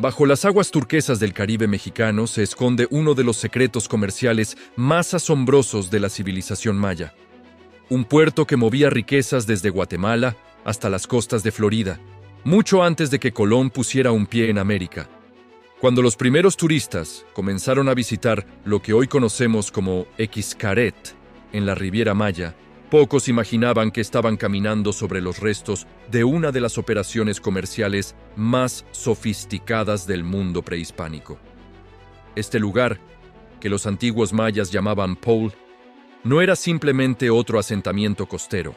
Bajo las aguas turquesas del Caribe mexicano se esconde uno de los secretos comerciales más asombrosos de la civilización maya. Un puerto que movía riquezas desde Guatemala hasta las costas de Florida, mucho antes de que Colón pusiera un pie en América. Cuando los primeros turistas comenzaron a visitar lo que hoy conocemos como Xcaret, en la Riviera Maya, pocos imaginaban que estaban caminando sobre los restos de una de las operaciones comerciales más sofisticadas del mundo prehispánico. Este lugar, que los antiguos mayas llamaban Pole, no era simplemente otro asentamiento costero.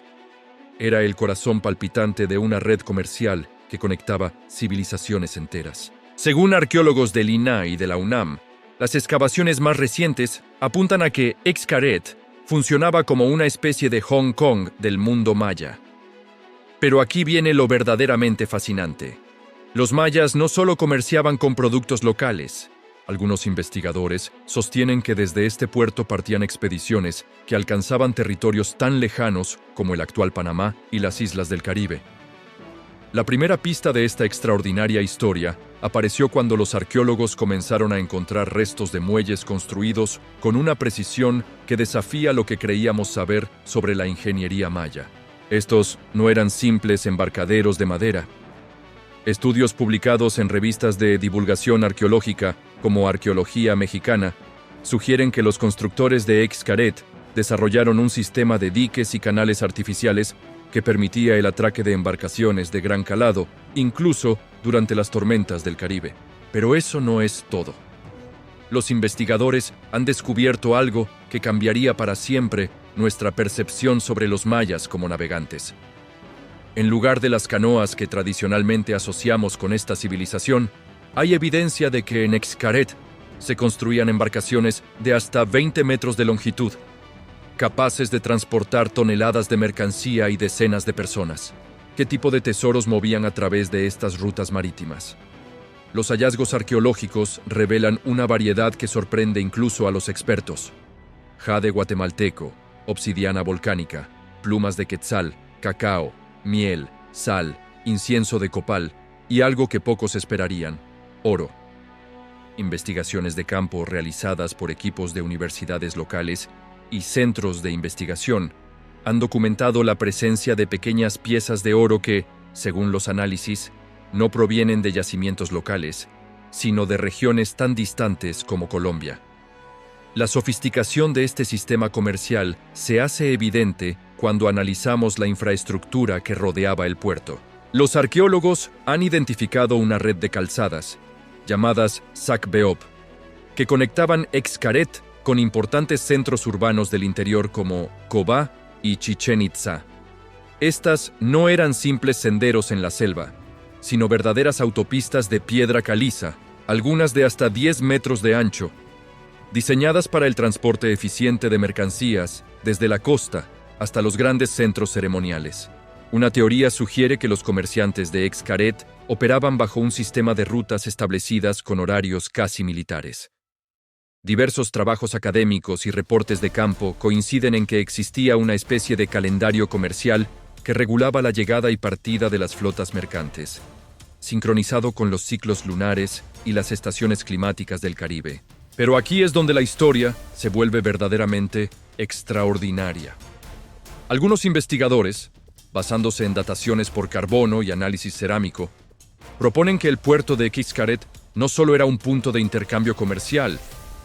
Era el corazón palpitante de una red comercial que conectaba civilizaciones enteras. Según arqueólogos del INAH y de la UNAM, las excavaciones más recientes apuntan a que Xcaret funcionaba como una especie de Hong Kong del mundo maya. Pero aquí viene lo verdaderamente fascinante. Los mayas no solo comerciaban con productos locales. Algunos investigadores sostienen que desde este puerto partían expediciones que alcanzaban territorios tan lejanos como el actual Panamá y las islas del Caribe. La primera pista de esta extraordinaria historia apareció cuando los arqueólogos comenzaron a encontrar restos de muelles construidos con una precisión que desafía lo que creíamos saber sobre la ingeniería maya. Estos no eran simples embarcaderos de madera. Estudios publicados en revistas de divulgación arqueológica, como Arqueología Mexicana, sugieren que los constructores de Xcaret desarrollaron un sistema de diques y canales artificiales que permitía el atraque de embarcaciones de gran calado, incluso durante las tormentas del Caribe. Pero eso no es todo. Los investigadores han descubierto algo que cambiaría para siempre nuestra percepción sobre los mayas como navegantes. En lugar de las canoas que tradicionalmente asociamos con esta civilización, hay evidencia de que en Xcaret se construían embarcaciones de hasta 20 metros de longitud, capaces de transportar toneladas de mercancía y decenas de personas. ¿Qué tipo de tesoros movían a través de estas rutas marítimas? Los hallazgos arqueológicos revelan una variedad que sorprende incluso a los expertos. Jade guatemalteco, obsidiana volcánica, plumas de quetzal, cacao, miel, sal, incienso de copal y algo que pocos esperarían, oro. Investigaciones de campo realizadas por equipos de universidades locales y centros de investigación han documentado la presencia de pequeñas piezas de oro que, según los análisis, no provienen de yacimientos locales, sino de regiones tan distantes como Colombia. La sofisticación de este sistema comercial se hace evidente cuando analizamos la infraestructura que rodeaba el puerto. Los arqueólogos han identificado una red de calzadas, llamadas Sac-Beop, que conectaban Xcaret con importantes centros urbanos del interior como Cobá y Chichén Itzá. Estas no eran simples senderos en la selva, sino verdaderas autopistas de piedra caliza, algunas de hasta 10 metros de ancho, diseñadas para el transporte eficiente de mercancías desde la costa hasta los grandes centros ceremoniales. Una teoría sugiere que los comerciantes de Xcaret operaban bajo un sistema de rutas establecidas con horarios casi militares. Diversos trabajos académicos y reportes de campo coinciden en que existía una especie de calendario comercial que regulaba la llegada y partida de las flotas mercantes, sincronizado con los ciclos lunares y las estaciones climáticas del Caribe. Pero aquí es donde la historia se vuelve verdaderamente extraordinaria. Algunos investigadores, basándose en dataciones por carbono y análisis cerámico, proponen que el puerto de Xcaret no solo era un punto de intercambio comercial,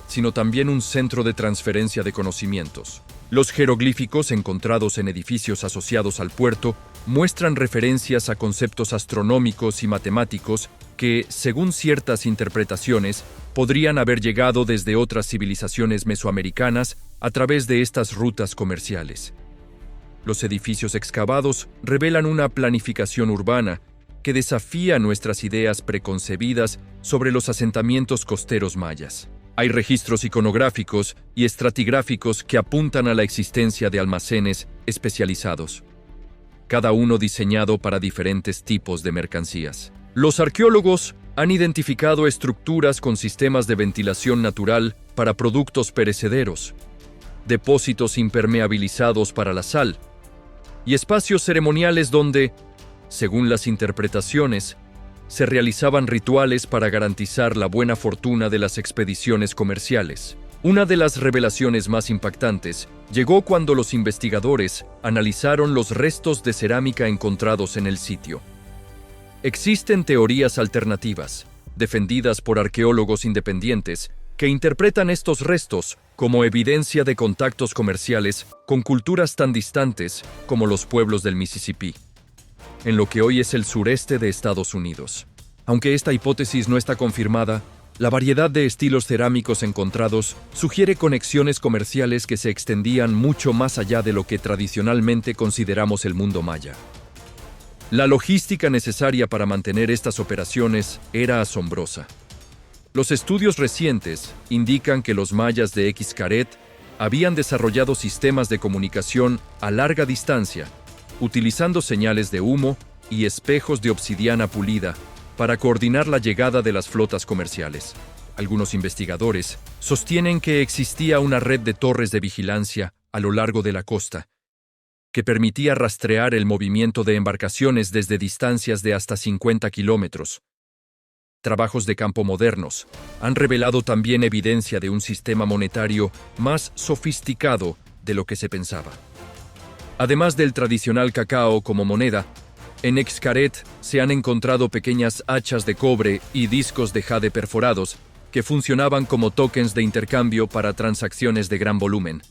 sino también un centro de transferencia de conocimientos. Los jeroglíficos encontrados en edificios asociados al puerto muestran referencias a conceptos astronómicos y matemáticos que, según ciertas interpretaciones, podrían haber llegado desde otras civilizaciones mesoamericanas a través de estas rutas comerciales. Los edificios excavados revelan una planificación urbana que desafía nuestras ideas preconcebidas sobre los asentamientos costeros mayas. Hay registros iconográficos y estratigráficos que apuntan a la existencia de almacenes especializados, cada uno diseñado para diferentes tipos de mercancías. Los arqueólogos han identificado estructuras con sistemas de ventilación natural para productos perecederos, depósitos impermeabilizados para la sal y espacios ceremoniales donde, según las interpretaciones, se realizaban rituales para garantizar la buena fortuna de las expediciones comerciales. Una de las revelaciones más impactantes llegó cuando los investigadores analizaron los restos de cerámica encontrados en el sitio. Existen teorías alternativas, defendidas por arqueólogos independientes, que interpretan estos restos como evidencia de contactos comerciales con culturas tan distantes como los pueblos del Mississippi, en lo que hoy es el sureste de Estados Unidos. Aunque esta hipótesis no está confirmada, la variedad de estilos cerámicos encontrados sugiere conexiones comerciales que se extendían mucho más allá de lo que tradicionalmente consideramos el mundo maya. La logística necesaria para mantener estas operaciones era asombrosa. Los estudios recientes indican que los mayas de Xcaret habían desarrollado sistemas de comunicación a larga distancia, utilizando señales de humo y espejos de obsidiana pulida para coordinar la llegada de las flotas comerciales. Algunos investigadores sostienen que existía una red de torres de vigilancia a lo largo de la costa, que permitía rastrear el movimiento de embarcaciones desde distancias de hasta 50 kilómetros. Trabajos de campo modernos han revelado también evidencia de un sistema monetario más sofisticado de lo que se pensaba. Además del tradicional cacao como moneda, en Xcaret se han encontrado pequeñas hachas de cobre y discos de jade perforados que funcionaban como tokens de intercambio para transacciones de gran volumen.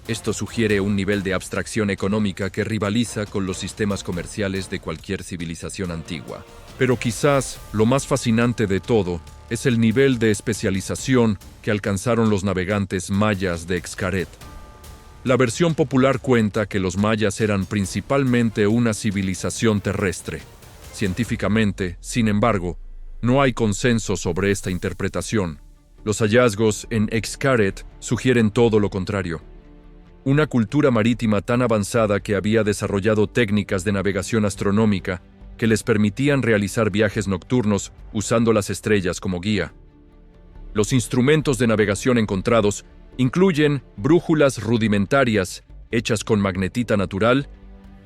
Esto sugiere un nivel de abstracción económica que rivaliza con los sistemas comerciales de cualquier civilización antigua. Pero quizás lo más fascinante de todo es el nivel de especialización que alcanzaron los navegantes mayas de Xcaret. La versión popular cuenta que los mayas eran principalmente una civilización terrestre. Científicamente, sin embargo, no hay consenso sobre esta interpretación. Los hallazgos en Xcaret sugieren todo lo contrario. Una cultura marítima tan avanzada que había desarrollado técnicas de navegación astronómica que les permitían realizar viajes nocturnos usando las estrellas como guía. Los instrumentos de navegación encontrados incluyen brújulas rudimentarias hechas con magnetita natural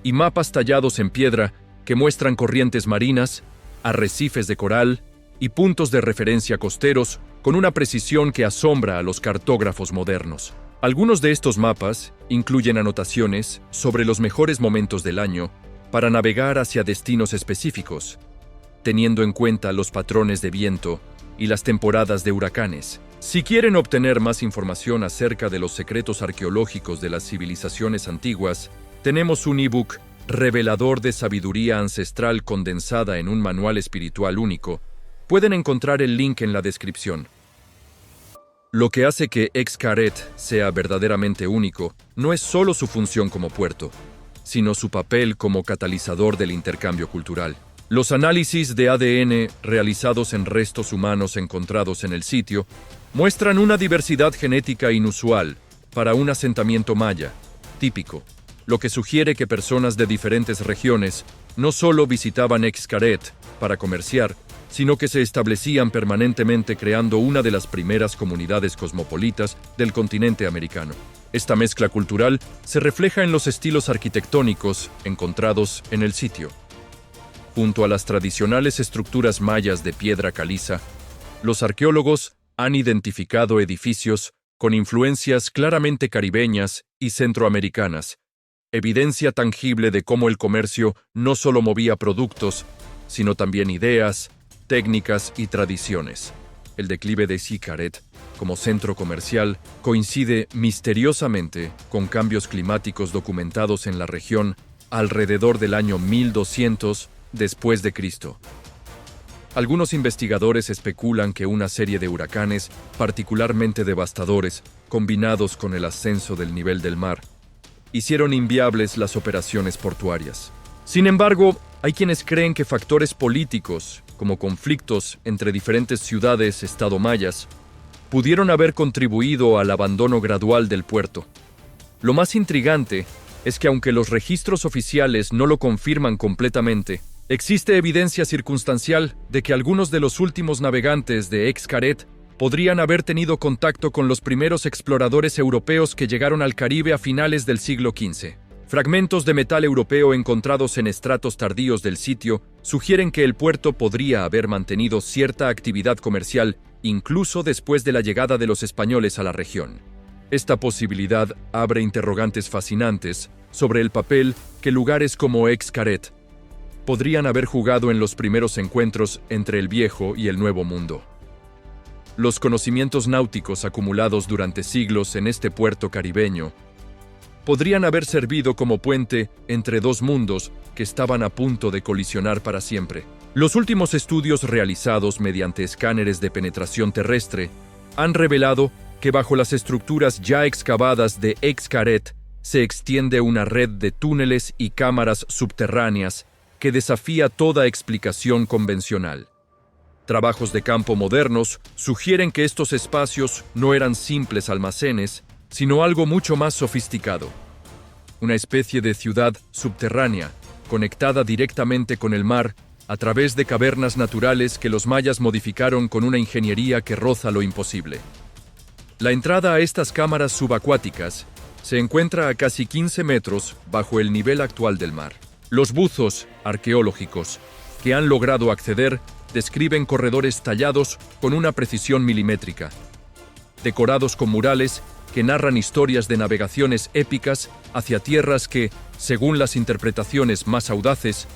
y mapas tallados en piedra que muestran corrientes marinas, arrecifes de coral y puntos de referencia costeros con una precisión que asombra a los cartógrafos modernos. Algunos de estos mapas incluyen anotaciones sobre los mejores momentos del año para navegar hacia destinos específicos, teniendo en cuenta los patrones de viento y las temporadas de huracanes. Si quieren obtener más información acerca de los secretos arqueológicos de las civilizaciones antiguas, tenemos un ebook revelador de sabiduría ancestral condensada en un manual espiritual único. Pueden encontrar el link en la descripción. Lo que hace que Xcaret sea verdaderamente único no es solo su función como puerto, sino su papel como catalizador del intercambio cultural. Los análisis de ADN realizados en restos humanos encontrados en el sitio muestran una diversidad genética inusual para un asentamiento maya, típico, lo que sugiere que personas de diferentes regiones no solo visitaban Xcaret para comerciar, sino que se establecían permanentemente creando una de las primeras comunidades cosmopolitas del continente americano. Esta mezcla cultural se refleja en los estilos arquitectónicos encontrados en el sitio. Junto a las tradicionales estructuras mayas de piedra caliza, los arqueólogos han identificado edificios con influencias claramente caribeñas y centroamericanas, evidencia tangible de cómo el comercio no solo movía productos, sino también ideas, técnicas y tradiciones. El declive de Xcaret, como centro comercial, coincide misteriosamente con cambios climáticos documentados en la región alrededor del año 1200 después de Cristo. Algunos investigadores especulan que una serie de huracanes particularmente devastadores, combinados con el ascenso del nivel del mar, hicieron inviables las operaciones portuarias. Sin embargo, hay quienes creen que factores políticos, como conflictos entre diferentes ciudades-estado mayas, pudieron haber contribuido al abandono gradual del puerto. Lo más intrigante es que aunque los registros oficiales no lo confirman completamente, existe evidencia circunstancial de que algunos de los últimos navegantes de Xcaret podrían haber tenido contacto con los primeros exploradores europeos que llegaron al Caribe a finales del siglo XV. Fragmentos de metal europeo encontrados en estratos tardíos del sitio sugieren que el puerto podría haber mantenido cierta actividad comercial incluso después de la llegada de los españoles a la región. Esta posibilidad abre interrogantes fascinantes sobre el papel que lugares como Xcaret podrían haber jugado en los primeros encuentros entre el viejo y el nuevo mundo. Los conocimientos náuticos acumulados durante siglos en este puerto caribeño podrían haber servido como puente entre dos mundos que estaban a punto de colisionar para siempre. Los últimos estudios realizados mediante escáneres de penetración terrestre han revelado que bajo las estructuras ya excavadas de Xcaret se extiende una red de túneles y cámaras subterráneas que desafía toda explicación convencional. Trabajos de campo modernos sugieren que estos espacios no eran simples almacenes, sino algo mucho más sofisticado. Una especie de ciudad subterránea, conectada directamente con el mar a través de cavernas naturales que los mayas modificaron con una ingeniería que roza lo imposible. La entrada a estas cámaras subacuáticas se encuentra a casi 15 metros bajo el nivel actual del mar. Los buzos arqueológicos que han logrado acceder describen corredores tallados con una precisión milimétrica, decorados con murales que narran historias de navegaciones épicas hacia tierras que, según las interpretaciones más audaces,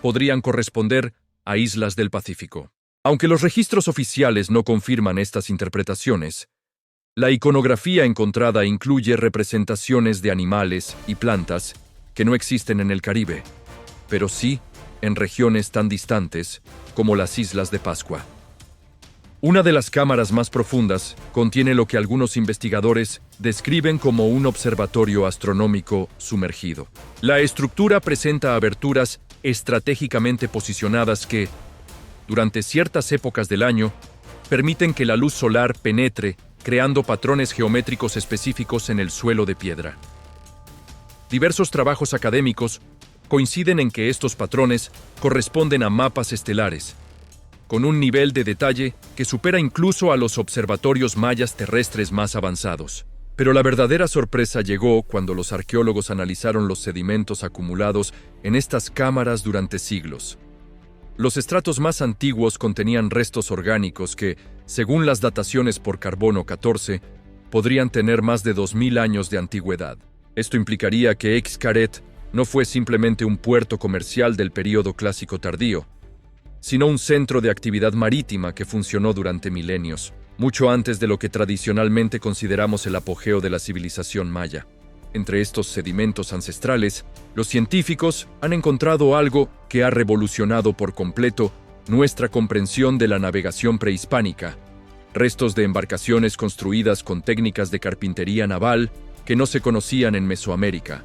podrían corresponder a islas del Pacífico. Aunque los registros oficiales no confirman estas interpretaciones, la iconografía encontrada incluye representaciones de animales y plantas que no existen en el Caribe, pero sí en regiones tan distantes como las Islas de Pascua. Una de las cámaras más profundas contiene lo que algunos investigadores describen como un observatorio astronómico sumergido. La estructura presenta aberturas estratégicamente posicionadas que, durante ciertas épocas del año, permiten que la luz solar penetre, creando patrones geométricos específicos en el suelo de piedra. Diversos trabajos académicos coinciden en que estos patrones corresponden a mapas estelares, con un nivel de detalle que supera incluso a los observatorios mayas terrestres más avanzados. Pero la verdadera sorpresa llegó cuando los arqueólogos analizaron los sedimentos acumulados en estas cámaras durante siglos. Los estratos más antiguos contenían restos orgánicos que, según las dataciones por carbono 14, podrían tener más de 2000 años de antigüedad. Esto implicaría que Xcaret no fue simplemente un puerto comercial del período clásico tardío, sino un centro de actividad marítima que funcionó durante milenios, mucho antes de lo que tradicionalmente consideramos el apogeo de la civilización maya. Entre estos sedimentos ancestrales, los científicos han encontrado algo que ha revolucionado por completo nuestra comprensión de la navegación prehispánica: restos de embarcaciones construidas con técnicas de carpintería naval que no se conocían en Mesoamérica.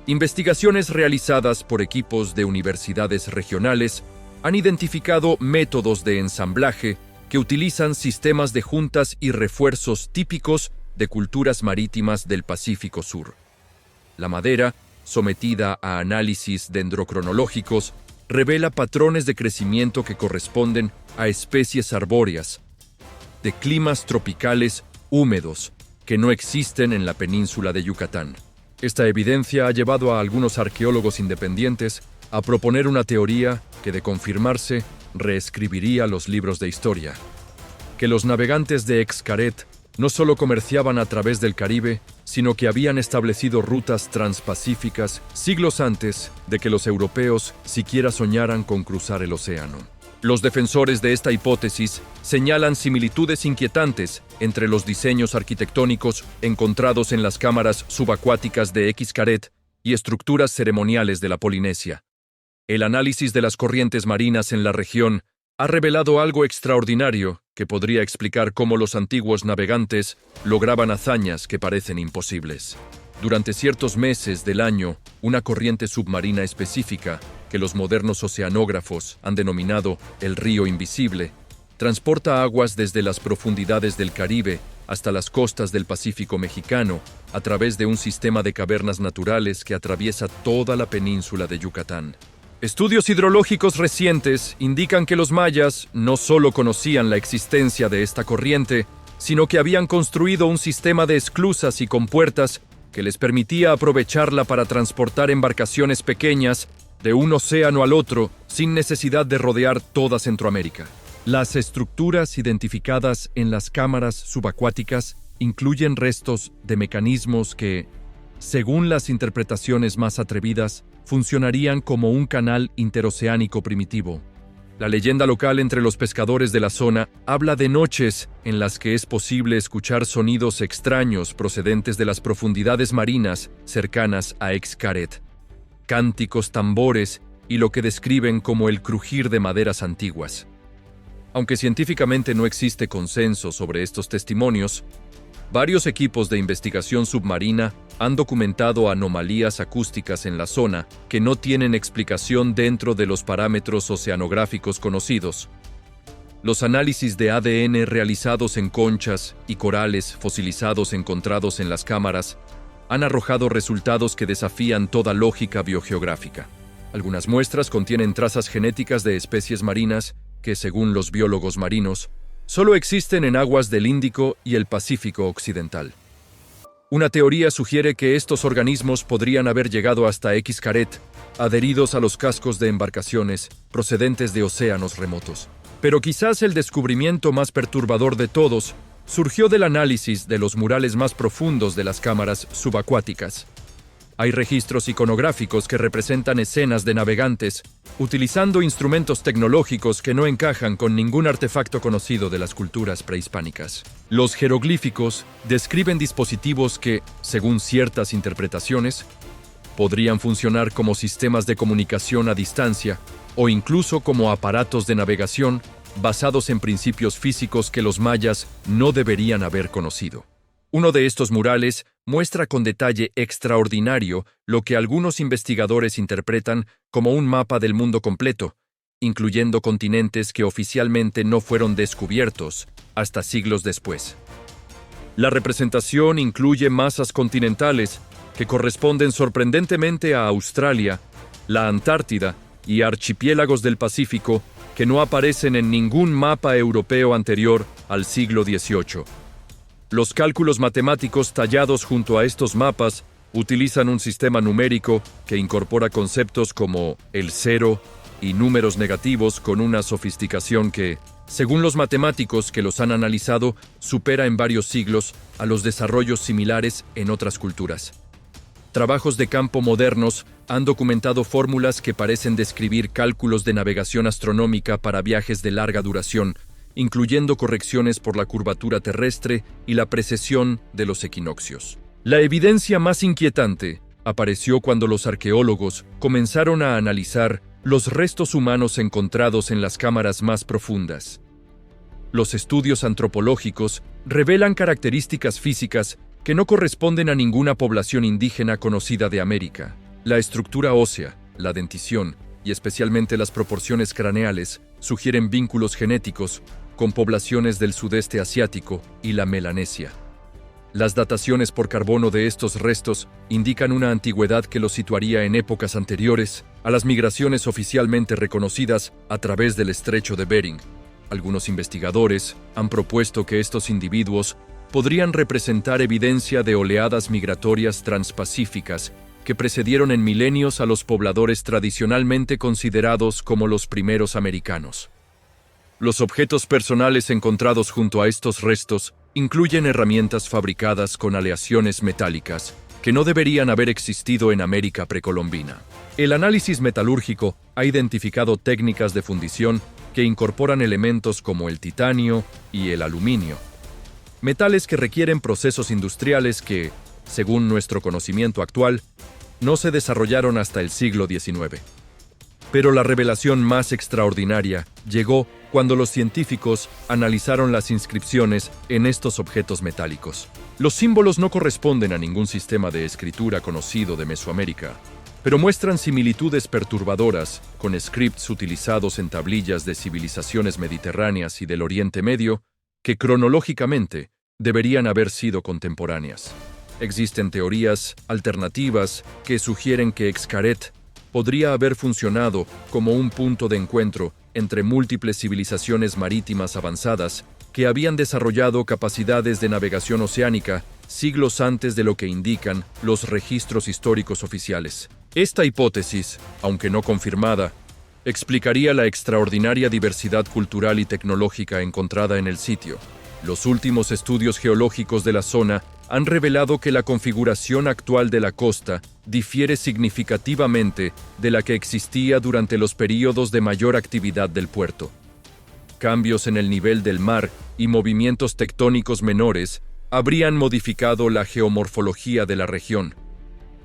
Investigaciones realizadas por equipos de universidades regionales han identificado métodos de ensamblaje que utilizan sistemas de juntas y refuerzos típicos de culturas marítimas del Pacífico Sur. La madera, sometida a análisis dendrocronológicos, revela patrones de crecimiento que corresponden a especies arbóreas, de climas tropicales húmedos, que no existen en la península de Yucatán. Esta evidencia ha llevado a algunos arqueólogos independientes a proponer una teoría que, de confirmarse, reescribiría los libros de historia: que los navegantes de Xcaret no solo comerciaban a través del Caribe, sino que habían establecido rutas transpacíficas siglos antes de que los europeos siquiera soñaran con cruzar el océano. Los defensores de esta hipótesis señalan similitudes inquietantes entre los diseños arquitectónicos encontrados en las cámaras subacuáticas de Xcaret y estructuras ceremoniales de la Polinesia. El análisis de las corrientes marinas en la región ha revelado algo extraordinario que podría explicar cómo los antiguos navegantes lograban hazañas que parecen imposibles. Durante ciertos meses del año, una corriente submarina específica, que los modernos oceanógrafos han denominado el río invisible, transporta aguas desde las profundidades del Caribe hasta las costas del Pacífico mexicano a través de un sistema de cavernas naturales que atraviesa toda la península de Yucatán. Estudios hidrológicos recientes indican que los mayas no solo conocían la existencia de esta corriente, sino que habían construido un sistema de esclusas y compuertas que les permitía aprovecharla para transportar embarcaciones pequeñas de un océano al otro sin necesidad de rodear toda Centroamérica. Las estructuras identificadas en las cámaras subacuáticas incluyen restos de mecanismos que, según las interpretaciones más atrevidas, funcionarían como un canal interoceánico primitivo. La leyenda local entre los pescadores de la zona habla de noches en las que es posible escuchar sonidos extraños procedentes de las profundidades marinas cercanas a Xcaret, cánticos, tambores y lo que describen como el crujir de maderas antiguas. Aunque científicamente no existe consenso sobre estos testimonios, varios equipos de investigación submarina han documentado anomalías acústicas en la zona que no tienen explicación dentro de los parámetros oceanográficos conocidos. Los análisis de ADN realizados en conchas y corales fosilizados encontrados en las cámaras han arrojado resultados que desafían toda lógica biogeográfica. Algunas muestras contienen trazas genéticas de especies marinas que, según los biólogos marinos, solo existen en aguas del Índico y el Pacífico Occidental. Una teoría sugiere que estos organismos podrían haber llegado hasta Xcaret, adheridos a los cascos de embarcaciones procedentes de océanos remotos. Pero quizás el descubrimiento más perturbador de todos surgió del análisis de los murales más profundos de las cámaras subacuáticas. Hay registros iconográficos que representan escenas de navegantes utilizando instrumentos tecnológicos que no encajan con ningún artefacto conocido de las culturas prehispánicas. Los jeroglíficos describen dispositivos que, según ciertas interpretaciones, podrían funcionar como sistemas de comunicación a distancia o incluso como aparatos de navegación basados en principios físicos que los mayas no deberían haber conocido. Uno de estos murales muestra con detalle extraordinario lo que algunos investigadores interpretan como un mapa del mundo completo, incluyendo continentes que oficialmente no fueron descubiertos hasta siglos después. La representación incluye masas continentales que corresponden sorprendentemente a Australia, la Antártida y archipiélagos del Pacífico que no aparecen en ningún mapa europeo anterior al siglo XVIII. Los cálculos matemáticos tallados junto a estos mapas utilizan un sistema numérico que incorpora conceptos como el cero y números negativos con una sofisticación que, según los matemáticos que los han analizado, supera en varios siglos a los desarrollos similares en otras culturas. Trabajos de campo modernos han documentado fórmulas que parecen describir cálculos de navegación astronómica para viajes de larga duración, incluyendo correcciones por la curvatura terrestre y la precesión de los equinoccios. La evidencia más inquietante apareció cuando los arqueólogos comenzaron a analizar los restos humanos encontrados en las cámaras más profundas. Los estudios antropológicos revelan características físicas que no corresponden a ninguna población indígena conocida de América. La estructura ósea, la dentición y especialmente las proporciones craneales sugieren vínculos genéticos con poblaciones del sudeste asiático y la Melanesia. Las dataciones por carbono de estos restos indican una antigüedad que los situaría en épocas anteriores a las migraciones oficialmente reconocidas a través del estrecho de Bering. Algunos investigadores han propuesto que estos individuos podrían representar evidencia de oleadas migratorias transpacíficas que precedieron en milenios a los pobladores tradicionalmente considerados como los primeros americanos. Los objetos personales encontrados junto a estos restos incluyen herramientas fabricadas con aleaciones metálicas que no deberían haber existido en América precolombina. El análisis metalúrgico ha identificado técnicas de fundición que incorporan elementos como el titanio y el aluminio, metales que requieren procesos industriales que, según nuestro conocimiento actual, no se desarrollaron hasta el siglo XIX. Pero la revelación más extraordinaria llegó cuando los científicos analizaron las inscripciones en estos objetos metálicos. Los símbolos no corresponden a ningún sistema de escritura conocido de Mesoamérica, pero muestran similitudes perturbadoras con scripts utilizados en tablillas de civilizaciones mediterráneas y del Oriente Medio que cronológicamente deberían haber sido contemporáneas. Existen teorías alternativas que sugieren que Xcaret podría haber funcionado como un punto de encuentro entre múltiples civilizaciones marítimas avanzadas que habían desarrollado capacidades de navegación oceánica siglos antes de lo que indican los registros históricos oficiales. Esta hipótesis, aunque no confirmada, explicaría la extraordinaria diversidad cultural y tecnológica encontrada en el sitio. Los últimos estudios geológicos de la zona han revelado que la configuración actual de la costa difiere significativamente de la que existía durante los períodos de mayor actividad del puerto. Cambios en el nivel del mar y movimientos tectónicos menores habrían modificado la geomorfología de la región,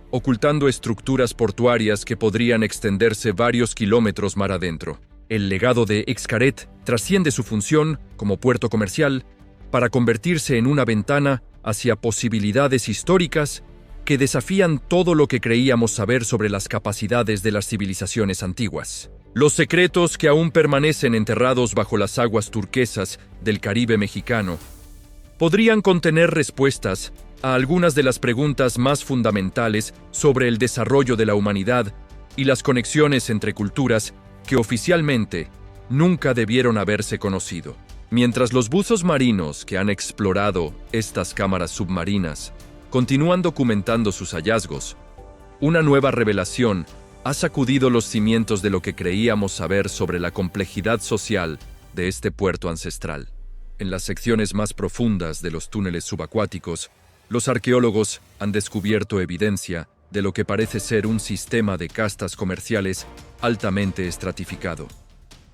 ocultando estructuras portuarias que podrían extenderse varios kilómetros mar adentro. El legado de Xcaret trasciende su función como puerto comercial para convertirse en una ventana hacia posibilidades históricas que desafían todo lo que creíamos saber sobre las capacidades de las civilizaciones antiguas. Los secretos que aún permanecen enterrados bajo las aguas turquesas del Caribe mexicano podrían contener respuestas a algunas de las preguntas más fundamentales sobre el desarrollo de la humanidad y las conexiones entre culturas que oficialmente nunca debieron haberse conocido. Mientras los buzos marinos que han explorado estas cámaras submarinas continúan documentando sus hallazgos, una nueva revelación ha sacudido los cimientos de lo que creíamos saber sobre la complejidad social de este puerto ancestral. En las secciones más profundas de los túneles subacuáticos, los arqueólogos han descubierto evidencia de lo que parece ser un sistema de castas comerciales altamente estratificado.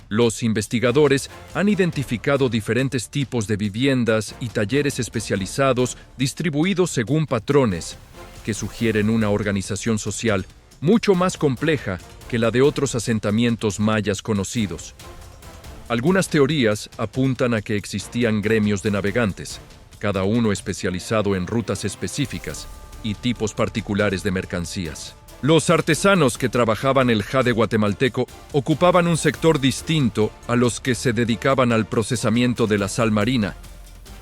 Los investigadores han identificado diferentes tipos de viviendas y talleres especializados distribuidos según patrones que sugieren una organización social mucho más compleja que la de otros asentamientos mayas conocidos. Algunas teorías apuntan a que existían gremios de navegantes, cada uno especializado en rutas específicas y tipos particulares de mercancías. Los artesanos que trabajaban el jade guatemalteco ocupaban un sector distinto a los que se dedicaban al procesamiento de la sal marina,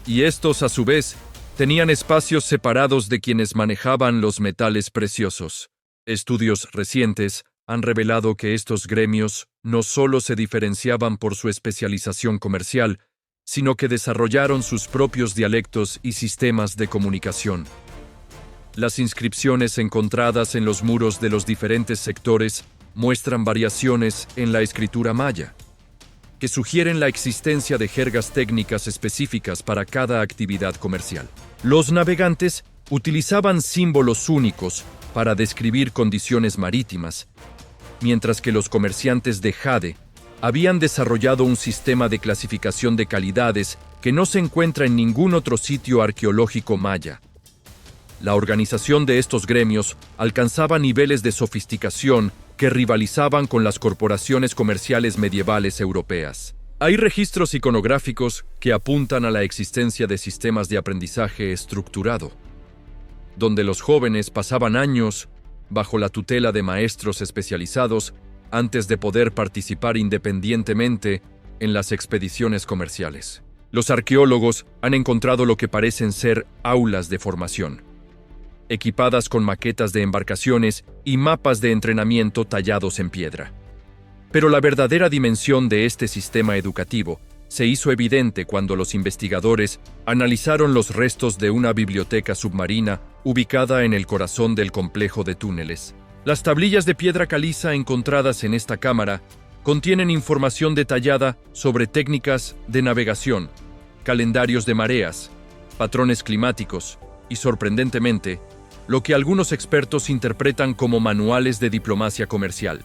y estos, a su vez, tenían espacios separados de quienes manejaban los metales preciosos. Estudios recientes han revelado que estos gremios no solo se diferenciaban por su especialización comercial, sino que desarrollaron sus propios dialectos y sistemas de comunicación. Las inscripciones encontradas en los muros de los diferentes sectores muestran variaciones en la escritura maya, que sugieren la existencia de jergas técnicas específicas para cada actividad comercial. Los navegantes utilizaban símbolos únicos para describir condiciones marítimas, mientras que los comerciantes de jade habían desarrollado un sistema de clasificación de calidades que no se encuentra en ningún otro sitio arqueológico maya. La organización de estos gremios alcanzaba niveles de sofisticación que rivalizaban con las corporaciones comerciales medievales europeas. Hay registros iconográficos que apuntan a la existencia de sistemas de aprendizaje estructurado, donde los jóvenes pasaban años bajo la tutela de maestros especializados antes de poder participar independientemente en las expediciones comerciales. Los arqueólogos han encontrado lo que parecen ser aulas de formación, equipadas con maquetas de embarcaciones y mapas de entrenamiento tallados en piedra. Pero la verdadera dimensión de este sistema educativo se hizo evidente cuando los investigadores analizaron los restos de una biblioteca submarina ubicada en el corazón del complejo de túneles. Las tablillas de piedra caliza encontradas en esta cámara contienen información detallada sobre técnicas de navegación, calendarios de mareas, patrones climáticos y, sorprendentemente, lo que algunos expertos interpretan como manuales de diplomacia comercial.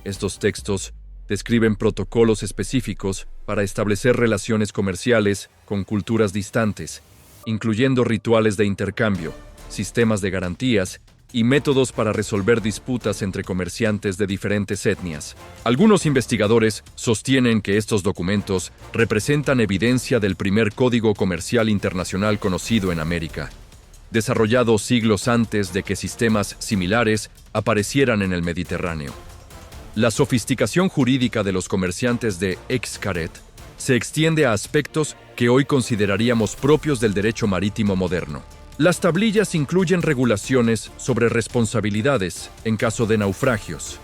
Estos textos describen protocolos específicos para establecer relaciones comerciales con culturas distantes, incluyendo rituales de intercambio, sistemas de garantías y métodos para resolver disputas entre comerciantes de diferentes etnias. Algunos investigadores sostienen que estos documentos representan evidencia del primer código comercial internacional conocido en América, desarrollado siglos antes de que sistemas similares aparecieran en el Mediterráneo. La sofisticación jurídica de los comerciantes de Xcaret se extiende a aspectos que hoy consideraríamos propios del derecho marítimo moderno. Las tablillas incluyen regulaciones sobre responsabilidades en caso de naufragios,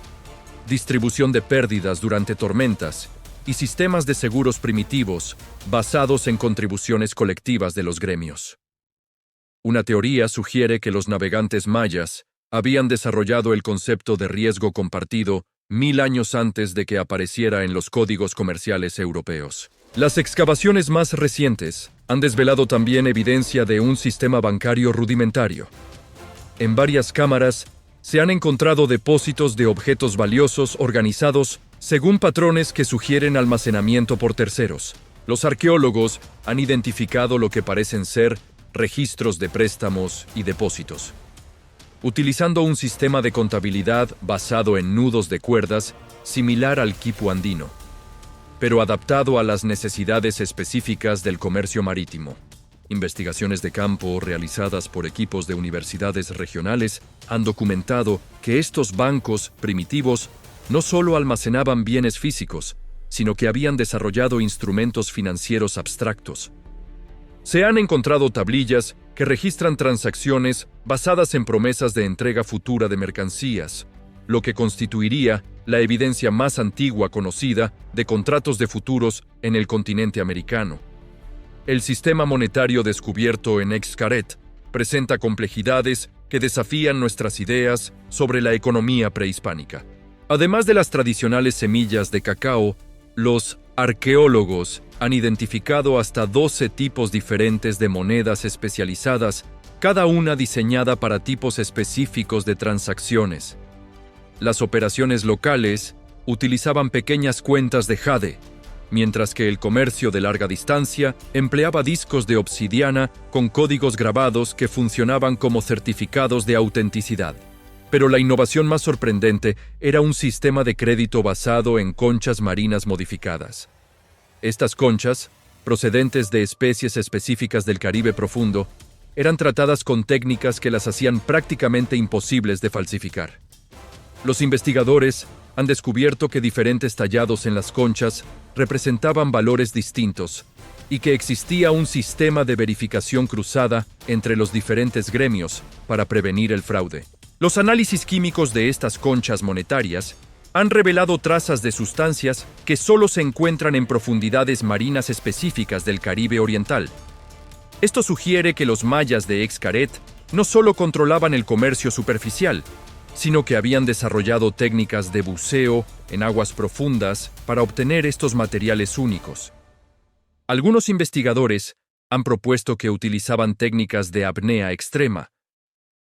distribución de pérdidas durante tormentas y sistemas de seguros primitivos basados en contribuciones colectivas de los gremios. Una teoría sugiere que los navegantes mayas habían desarrollado el concepto de riesgo compartido 1000 años antes de que apareciera en los códigos comerciales europeos. Las excavaciones más recientes han desvelado también evidencia de un sistema bancario rudimentario. En varias cámaras se han encontrado depósitos de objetos valiosos organizados según patrones que sugieren almacenamiento por terceros. Los arqueólogos han identificado lo que parecen ser registros de préstamos y depósitos. Utilizando un sistema de contabilidad basado en nudos de cuerdas similar al quipu andino, pero adaptado a las necesidades específicas del comercio marítimo. Investigaciones de campo realizadas por equipos de universidades regionales han documentado que estos bancos primitivos no solo almacenaban bienes físicos, sino que habían desarrollado instrumentos financieros abstractos. Se han encontrado tablillas que registran transacciones basadas en promesas de entrega futura de mercancías, lo que constituiría la evidencia más antigua conocida de contratos de futuros en el continente americano. El sistema monetario descubierto en Xcaret presenta complejidades que desafían nuestras ideas sobre la economía prehispánica. Además de las tradicionales semillas de cacao, los arqueólogos han identificado hasta 12 tipos diferentes de monedas especializadas, cada una diseñada para tipos específicos de transacciones. Las operaciones locales utilizaban pequeñas cuentas de jade, mientras que el comercio de larga distancia empleaba discos de obsidiana con códigos grabados que funcionaban como certificados de autenticidad. Pero la innovación más sorprendente era un sistema de crédito basado en conchas marinas modificadas. Estas conchas, procedentes de especies específicas del Caribe profundo, eran tratadas con técnicas que las hacían prácticamente imposibles de falsificar. Los investigadores han descubierto que diferentes tallados en las conchas representaban valores distintos y que existía un sistema de verificación cruzada entre los diferentes gremios para prevenir el fraude. Los análisis químicos de estas conchas monetarias han revelado trazas de sustancias que solo se encuentran en profundidades marinas específicas del Caribe Oriental. Esto sugiere que los mayas de Xcaret no solo controlaban el comercio superficial, sino que habían desarrollado técnicas de buceo en aguas profundas para obtener estos materiales únicos. Algunos investigadores han propuesto que utilizaban técnicas de apnea extrema,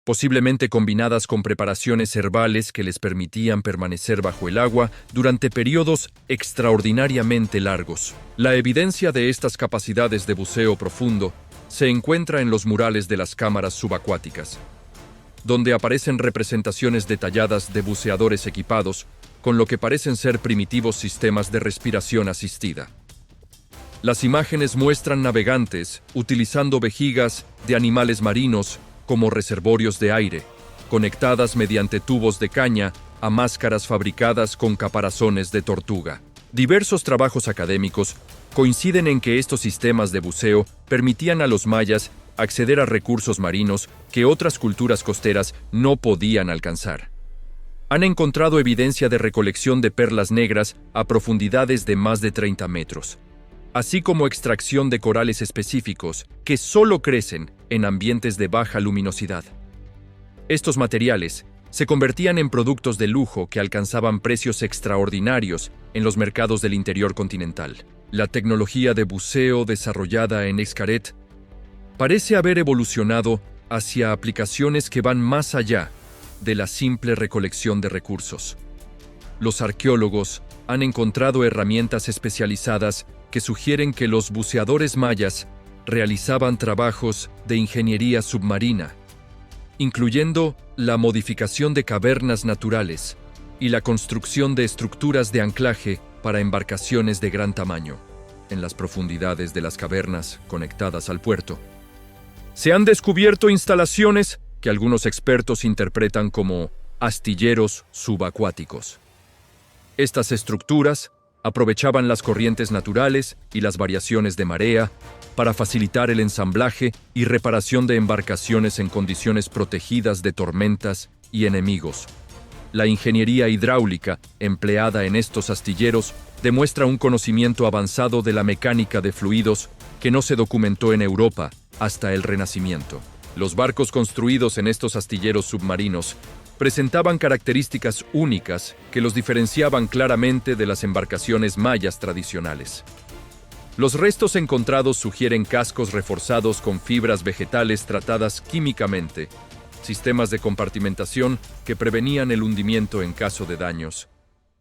posiblemente combinadas con preparaciones herbales que les permitían permanecer bajo el agua durante periodos extraordinariamente largos. La evidencia de estas capacidades de buceo profundo se encuentra en los murales de las cámaras subacuáticas, donde aparecen representaciones detalladas de buceadores equipados con lo que parecen ser primitivos sistemas de respiración asistida. Las imágenes muestran navegantes utilizando vejigas de animales marinos como reservorios de aire, conectadas mediante tubos de caña a máscaras fabricadas con caparazones de tortuga. Diversos trabajos académicos coinciden en que estos sistemas de buceo permitían a los mayas acceder a recursos marinos que otras culturas costeras no podían alcanzar. Han encontrado evidencia de recolección de perlas negras a profundidades de más de 30 metros, así como extracción de corales específicos que solo crecen en ambientes de baja luminosidad. Estos materiales se convertían en productos de lujo que alcanzaban precios extraordinarios en los mercados del interior continental. La tecnología de buceo desarrollada en Xcaret parece haber evolucionado hacia aplicaciones que van más allá de la simple recolección de recursos. Los arqueólogos han encontrado herramientas especializadas que sugieren que los buceadores mayas realizaban trabajos de ingeniería submarina, incluyendo la modificación de cavernas naturales y la construcción de estructuras de anclaje para embarcaciones de gran tamaño. En las profundidades de las cavernas conectadas al puerto, se han descubierto instalaciones que algunos expertos interpretan como astilleros subacuáticos. Estas estructuras aprovechaban las corrientes naturales y las variaciones de marea para facilitar el ensamblaje y reparación de embarcaciones en condiciones protegidas de tormentas y enemigos. La ingeniería hidráulica empleada en estos astilleros demuestra un conocimiento avanzado de la mecánica de fluidos que no se documentó en Europa hasta el Renacimiento. Los barcos construidos en estos astilleros submarinos presentaban características únicas que los diferenciaban claramente de las embarcaciones mayas tradicionales. Los restos encontrados sugieren cascos reforzados con fibras vegetales tratadas químicamente, sistemas de compartimentación que prevenían el hundimiento en caso de daños,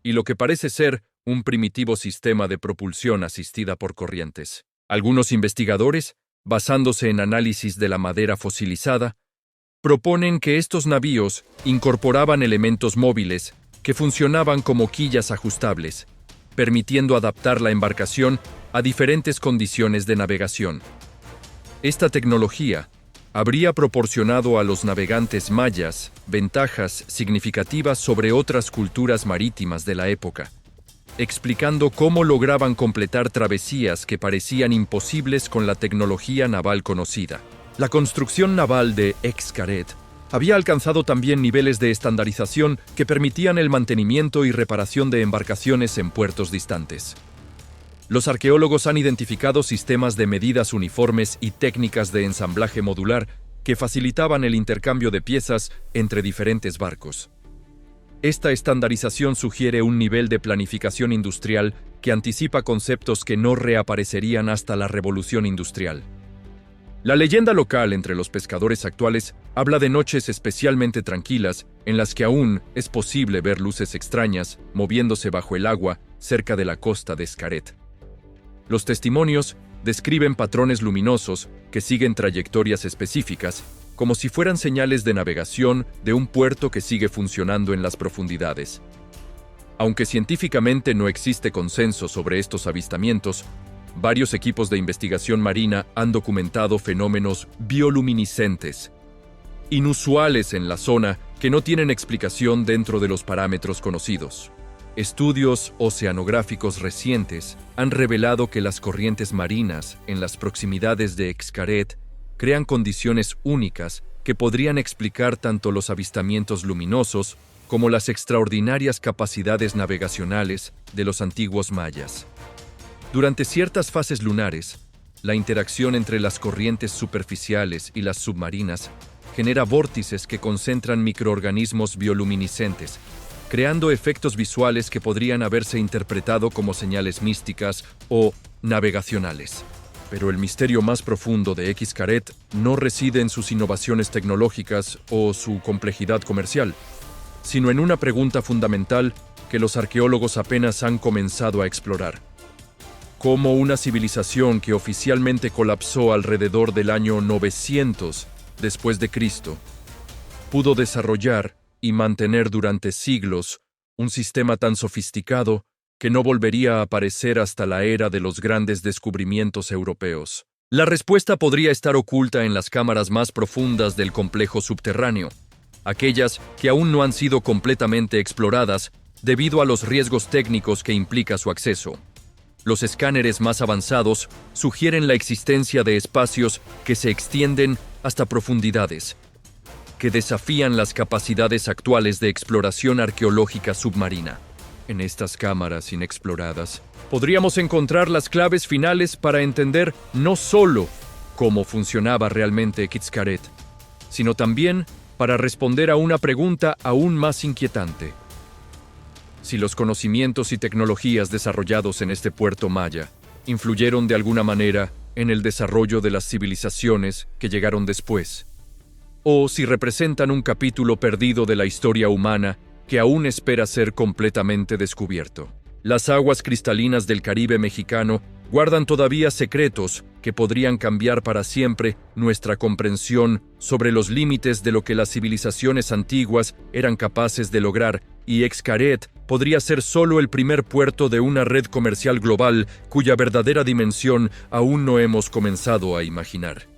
y lo que parece ser un primitivo sistema de propulsión asistida por corrientes. Algunos investigadores, basándose en análisis de la madera fosilizada, proponen que estos navíos incorporaban elementos móviles que funcionaban como quillas ajustables, permitiendo adaptar la embarcación a diferentes condiciones de navegación. Esta tecnología habría proporcionado a los navegantes mayas ventajas significativas sobre otras culturas marítimas de la época, explicando cómo lograban completar travesías que parecían imposibles con la tecnología naval conocida. La construcción naval de Xcaret había alcanzado también niveles de estandarización que permitían el mantenimiento y reparación de embarcaciones en puertos distantes. Los arqueólogos han identificado sistemas de medidas uniformes y técnicas de ensamblaje modular que facilitaban el intercambio de piezas entre diferentes barcos. Esta estandarización sugiere un nivel de planificación industrial que anticipa conceptos que no reaparecerían hasta la Revolución Industrial. La leyenda local entre los pescadores actuales habla de noches especialmente tranquilas en las que aún es posible ver luces extrañas moviéndose bajo el agua cerca de la costa de Xcaret. Los testimonios describen patrones luminosos que siguen trayectorias específicas, como si fueran señales de navegación de un puerto que sigue funcionando en las profundidades. Aunque científicamente no existe consenso sobre estos avistamientos, varios equipos de investigación marina han documentado fenómenos bioluminiscentes, inusuales en la zona que no tienen explicación dentro de los parámetros conocidos. Estudios oceanográficos recientes han revelado que las corrientes marinas en las proximidades de Xcaret crean condiciones únicas que podrían explicar tanto los avistamientos luminosos como las extraordinarias capacidades navegacionales de los antiguos mayas. Durante ciertas fases lunares, la interacción entre las corrientes superficiales y las submarinas genera vórtices que concentran microorganismos bioluminiscentes, creando efectos visuales que podrían haberse interpretado como señales místicas o navegacionales. Pero el misterio más profundo de Xcaret no reside en sus innovaciones tecnológicas o su complejidad comercial, sino en una pregunta fundamental que los arqueólogos apenas han comenzado a explorar. ¿Cómo una civilización que oficialmente colapsó alrededor del año 900 después de Cristo pudo desarrollar y mantener durante siglos un sistema tan sofisticado que no volvería a aparecer hasta la era de los grandes descubrimientos europeos? La respuesta podría estar oculta en las cámaras más profundas del complejo subterráneo, aquellas que aún no han sido completamente exploradas debido a los riesgos técnicos que implica su acceso. Los escáneres más avanzados sugieren la existencia de espacios que se extienden hasta profundidades, que desafían las capacidades actuales de exploración arqueológica submarina. En estas cámaras inexploradas, podríamos encontrar las claves finales para entender no solo cómo funcionaba realmente Xcaret, sino también para responder a una pregunta aún más inquietante. Si los conocimientos y tecnologías desarrollados en este puerto maya influyeron de alguna manera en el desarrollo de las civilizaciones que llegaron después, o si representan un capítulo perdido de la historia humana que aún espera ser completamente descubierto. Las aguas cristalinas del Caribe mexicano guardan todavía secretos que podrían cambiar para siempre nuestra comprensión sobre los límites de lo que las civilizaciones antiguas eran capaces de lograr, y Xcaret podría ser solo el primer puerto de una red comercial global cuya verdadera dimensión aún no hemos comenzado a imaginar.